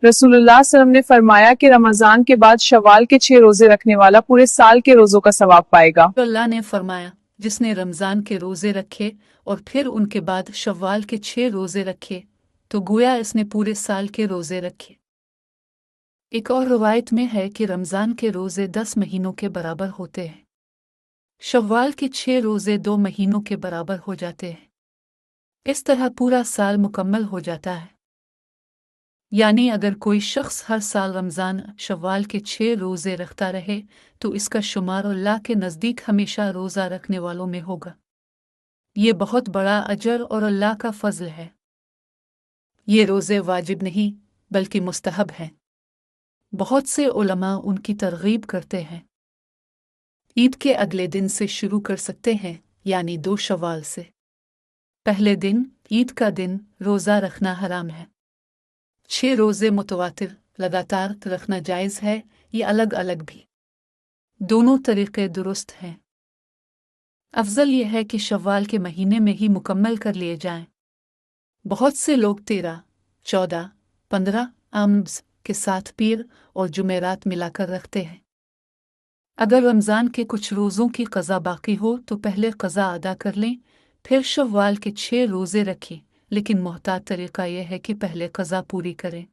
रसूलुल्लाह सल्लल्लाहु अलैहि वसल्लम ने फरमाया कि रमजान के बाद शव्वाल के 6 रोजे रखने वाला पूरे साल के रोजों का सवाब पाएगा। तो अल्लाह ने फरमाया, जिसने रमजान के रोजे रखे और फिर उनके बाद शव्वाल के 6 रोजे रखे तो गोया इसने पूरे साल के रोजे रखे। एक और रवायत में है कि रमजान के रोजे 10 महीनों के बराबर होते हैं। शव्वाल के 6 रोजे 2 महीनों के बराबर हो जाते हैं। इस तरह पूरा साल मुकम्मल हो जाता है। यानी अगर कोई शख्स हर साल रमज़ान शव्वाल के 6 रोज़े रखता रहे तो इसका शुमार अल्लाह के नज़दीक हमेशा रोज़ा रखने वालों में होगा। ये बहुत बड़ा अजर और अल्लाह का फ़ज़ल है। ये रोज़े वाजिब नहीं बल्कि मुस्तहब हैं। बहुत से उलमा उनकी तरगीब करते हैं। ईद के अगले दिन से शुरू कर सकते हैं, यानी 2 शव्वाल से। पहले दिन ईद का दिन रोज़ा रखना हराम है। 6 रोज़े मुतवातिर लगातार रखना जायज़ है, ये अलग अलग भी। दोनों तरीक़े दुरुस्त हैं। अफजल यह है कि शव्वाल के महीने में ही मुकम्मल कर लिए जाएं। बहुत से लोग 13, 14, 15 अम्स के साथ पीर और जुमेरात मिलाकर रखते हैं। अगर रमज़ान के कुछ रोज़ों की क़ज़ा बाकी हो तो पहले क़ज़ा अदा कर लें, फिर शव्वाल के 6 रोज़े रखें, लेकिन मोहतात तरीक़ा यह है कि पहले क़ज़ा पूरी करें।